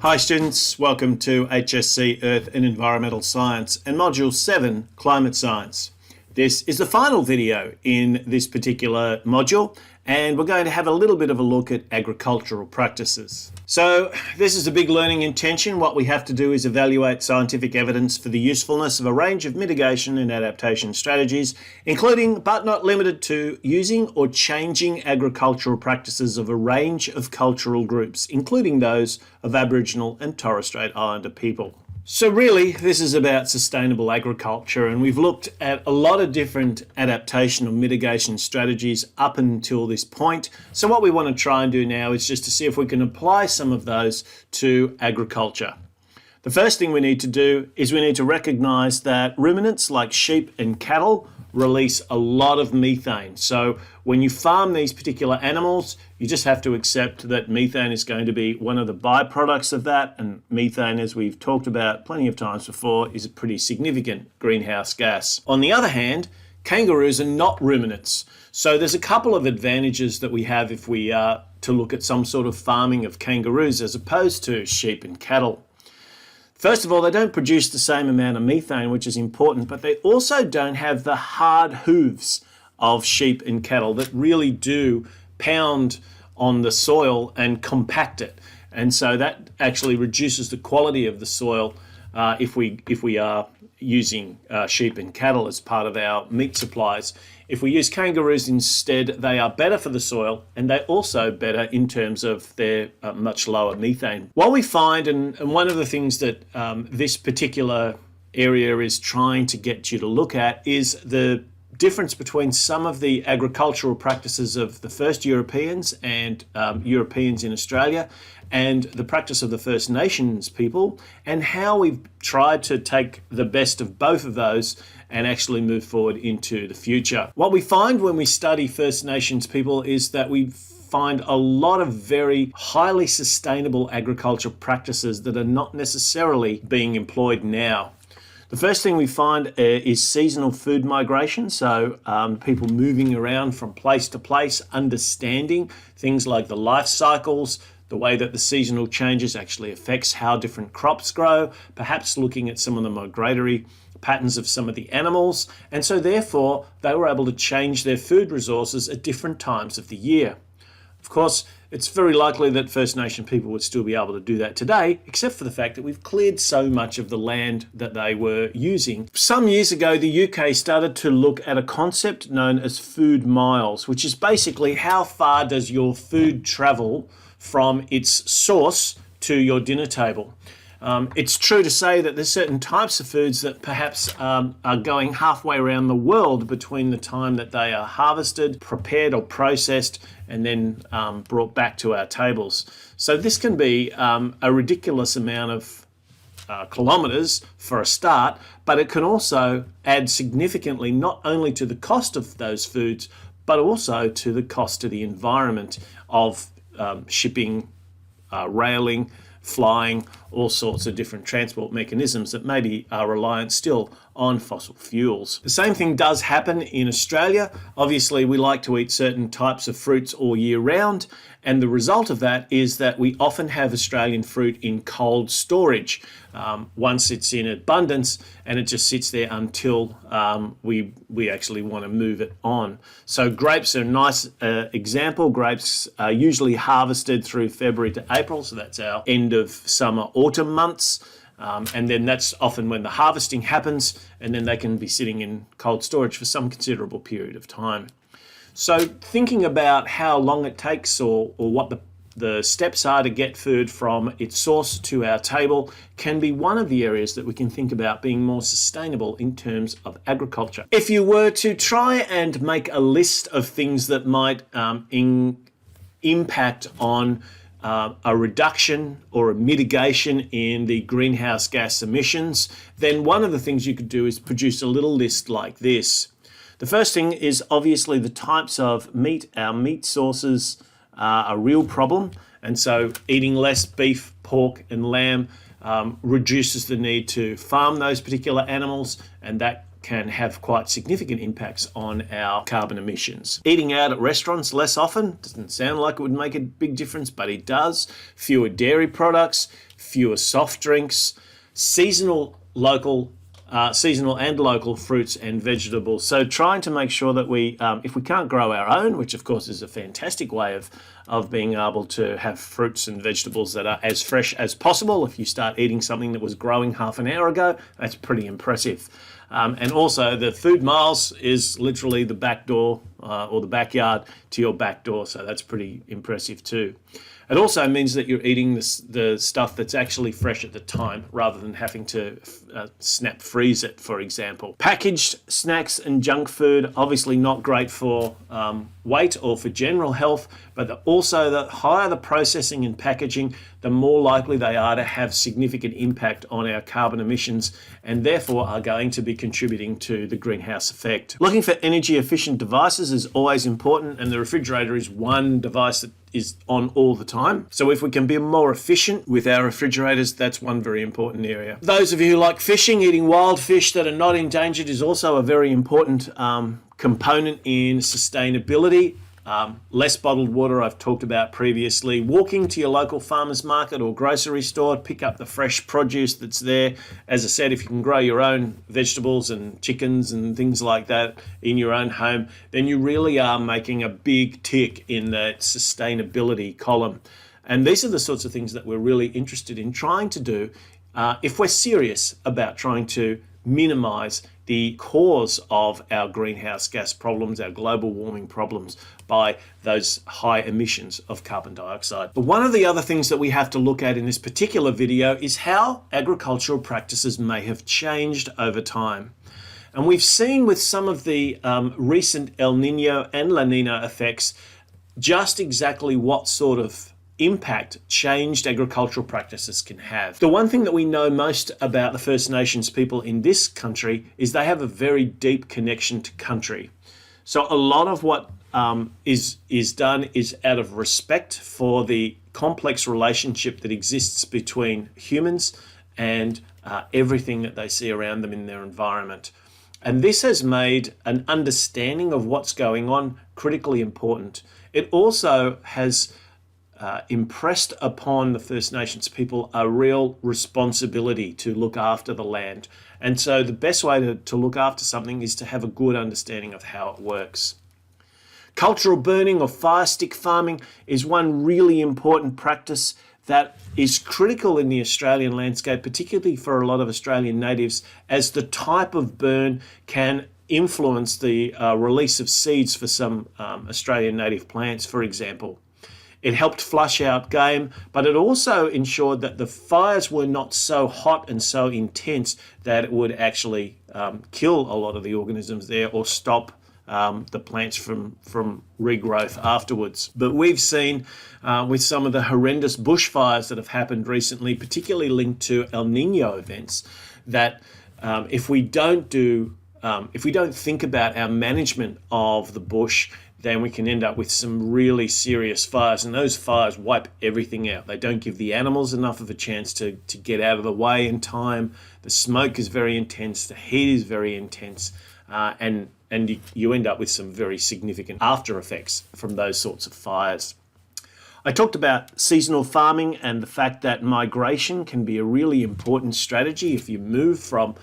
Hi students, welcome to HSC Earth and Environmental Science and Module 7, Climate Science. This is the final video in this particular module, and we're going to have a little bit of a look at agricultural practices. So this is a big learning intention. What we have to do is evaluate scientific evidence for the usefulness of a range of mitigation and adaptation strategies, including but not limited to using or changing agricultural practices of a range of cultural groups, including those of Aboriginal and Torres Strait Islander people. So really, this is about sustainable agriculture, and we've looked at a lot of different adaptation or mitigation strategies up until this point. So what we want to try and do now is just to see if we can apply some of those to agriculture. The first thing we need to do is we need to recognize that ruminants like sheep and cattle release a lot of methane. So when you farm these particular animals, you just have to accept that methane is going to be one of the byproducts of that. And methane, as we've talked about plenty of times before, is a pretty significant greenhouse gas. On the other hand, kangaroos are not ruminants. So there's a couple of advantages that we have if we are to look at some sort of farming of kangaroos as opposed to sheep and cattle. First of all, they don't produce the same amount of methane, which is important, but they also don't have the hard hooves of sheep and cattle that really do pound on the soil and compact it. And so that actually reduces the quality of the soil if we are using sheep and cattle as part of our meat supplies. If we use kangaroos instead, they are better for the soil, and they're also better in terms of their much lower methane. What we find, and one of the things that this particular area is trying to get you to look at, is the difference between some of the agricultural practices of the first Europeans and Europeans in Australia and the practice of the First Nations people, and how we've tried to take the best of both of those and actually move forward into the future. What we find when we study First Nations people is that we find a lot of very highly sustainable agriculture practices that are not necessarily being employed now. The first thing we find is seasonal food migration, so people moving around from place to place, understanding things like the life cycles, the way that the seasonal changes actually affects how different crops grow, perhaps looking at some of the migratory patterns of some of the animals, and so therefore they were able to change their food resources at different times of the year. Of course, it's very likely that First Nation people would still be able to do that today, except for the fact that we've cleared so much of the land that they were using. Some years ago, the UK started to look at a concept known as food miles, which is basically how far does your food travel from its source to your dinner table. It's true to say that there's certain types of foods that perhaps are going halfway around the world between the time that they are harvested, prepared or processed, and then brought back to our tables. So this can be a ridiculous amount of kilometres for a start, but it can also add significantly not only to the cost of those foods, but also to the cost to the environment of shipping, railing, flying, all sorts of different transport mechanisms that maybe are reliant still on fossil fuels. The same thing does happen in Australia. Obviously, we like to eat certain types of fruits all year round, and the result of that is that we often have Australian fruit in cold storage. Once it's in abundance, and it just sits there until we actually want to move it on. So grapes are a nice example. Grapes are usually harvested through February to April, so that's our end of summer, autumn months. And then that's often when the harvesting happens, and then they can be sitting in cold storage for some considerable period of time. So thinking about how long it takes or what the steps are to get food from its source to our table can be one of the areas that we can think about being more sustainable in terms of agriculture. If you were to try and make a list of things that might impact on a reduction or a mitigation in the greenhouse gas emissions, then one of the things you could do is produce a little list like this. The first thing is obviously the types of meat. Our meat sources are a real problem, and so eating less beef, pork and lamb reduces the need to farm those particular animals, and that can have quite significant impacts on our carbon emissions. Eating out at restaurants less often doesn't sound like it would make a big difference, but it does. Fewer dairy products, fewer soft drinks, seasonal and local fruits and vegetables. So trying to make sure that we, if we can't grow our own, which of course is a fantastic way of being able to have fruits and vegetables that are as fresh as possible. If you start eating something that was growing half an hour ago, that's pretty impressive. And also the food miles is literally the back door or the backyard to your back door. So that's pretty impressive too. It also means that you're eating the stuff that's actually fresh at the time rather than having to snap freeze it, for example. Packaged snacks and junk food, obviously not great for weight or for general health, but also the higher the processing and packaging, the more likely they are to have significant impact on our carbon emissions and therefore are going to be contributing to the greenhouse effect. Looking for energy efficient devices is always important, and the refrigerator is one device that is on all the time. So if we can be more efficient with our refrigerators, that's one very important area. Those of you who like fishing, eating wild fish that are not endangered is also a very important component in sustainability. Less bottled water I've talked about previously. Walking to your local farmer's market or grocery store, pick up the fresh produce that's there. As I said, if you can grow your own vegetables and chickens and things like that in your own home, then you really are making a big tick in that sustainability column. And these are the sorts of things that we're really interested in trying to do if we're serious about trying to minimize the cause of our greenhouse gas problems, our global warming problems, by those high emissions of carbon dioxide. But one of the other things that we have to look at in this particular video is how agricultural practices may have changed over time. And we've seen with some of the recent El Nino and La Nina effects just exactly what sort of impact changed agricultural practices can have. The one thing that we know most about the First Nations people in this country is they have a very deep connection to country. So a lot of what is done is out of respect for the complex relationship that exists between humans and everything that they see around them in their environment. And this has made an understanding of what's going on critically important. It also has impressed upon the First Nations people a real responsibility to look after the land. And so the best way to look after something is to have a good understanding of how it works. Cultural burning or fire stick farming is one really important practice that is critical in the Australian landscape, particularly for a lot of Australian natives, as the type of burn can influence the release of seeds for some Australian native plants, for example. It helped flush out game, but it also ensured that the fires were not so hot and so intense that it would actually kill a lot of the organisms there or stop the plants from regrowth afterwards. But we've seen with some of the horrendous bushfires that have happened recently, particularly linked to El Nino events, that if we don't think about our management of the bush, then we can end up with some really serious fires, and those fires wipe everything out. They don't give the animals enough of a chance to get out of the way in time. The smoke is very intense, the heat is very intense, and you end up with some very significant after effects from those sorts of fires. I talked about seasonal farming and the fact that migration can be a really important strategy if you move from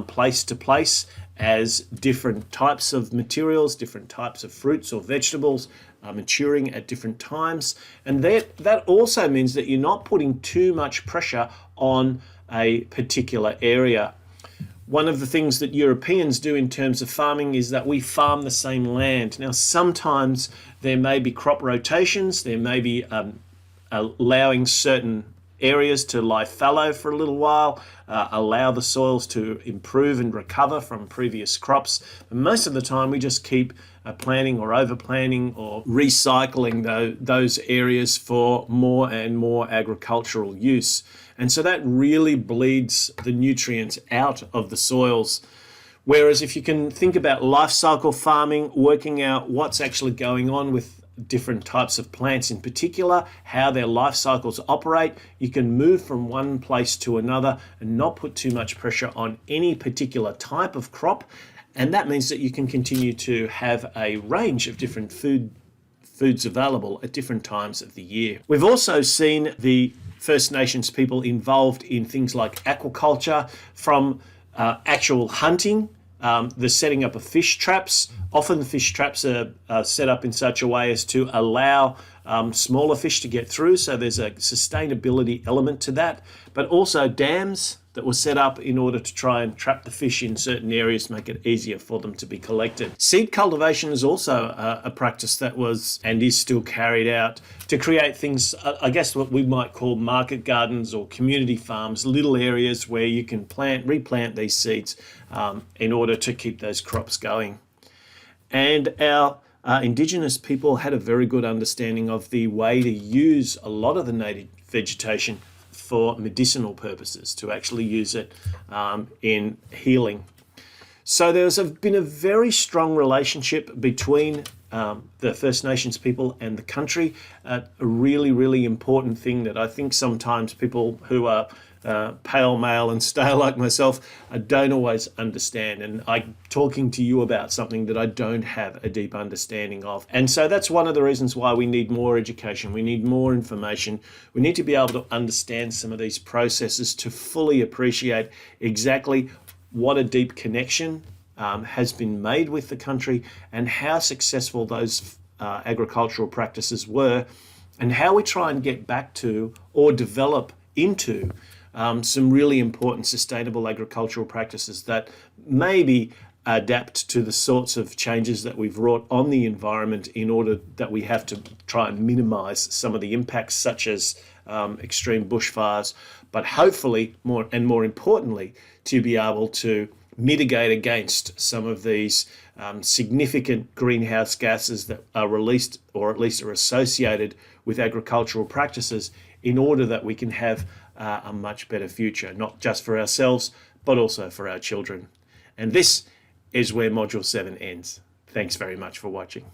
place to place, as different types of materials, different types of fruits or vegetables are maturing at different times. And that also means that you're not putting too much pressure on a particular area. One of the things that Europeans do in terms of farming is that we farm the same land. Now, sometimes there may be crop rotations, there may be allowing certain areas to lie fallow for a little while, allow the soils to improve and recover from previous crops. But most of the time we just keep planting or overplanting or recycling those areas for more and more agricultural use. And so that really bleeds the nutrients out of the soils. Whereas if you can think about life cycle farming, working out what's actually going on with different types of plants in particular, how their life cycles operate. You can move from one place to another and not put too much pressure on any particular type of crop. And that means that you can continue to have a range of different foods available at different times of the year. We've also seen the First Nations people involved in things like aquaculture, from actual hunting, the setting up of fish traps. Often the fish traps are set up in such a way as to allow smaller fish to get through, so there's a sustainability element to that, but also dams that were set up in order to try and trap the fish in certain areas, make it easier for them to be collected. Seed cultivation is also a practice that was and is still carried out to create things, I guess what we might call market gardens or community farms, little areas where you can replant these seeds in order to keep those crops going. And our Indigenous people had a very good understanding of the way to use a lot of the native vegetation for medicinal purposes, to actually use it in healing. So there's been a very strong relationship between the First Nations people and the country. A really, really important thing that I think sometimes people who are pale, male and stale like myself don't always understand. And I'm talking to you about something that I don't have a deep understanding of. And so that's one of the reasons why we need more education. We need more information. We need to be able to understand some of these processes to fully appreciate exactly what a deep connection has been made with the country, and how successful those agricultural practices were, and how we try and get back to or develop into some really important sustainable agricultural practices that maybe adapt to the sorts of changes that we've wrought on the environment, in order that we have to try and minimize some of the impacts, such as extreme bushfires, but hopefully more importantly, to be able to mitigate against some of these significant greenhouse gases that are released, or at least are associated with agricultural practices, in order that we can have a much better future, not just for ourselves, but also for our children. And this is where Module 7 ends. Thanks very much for watching.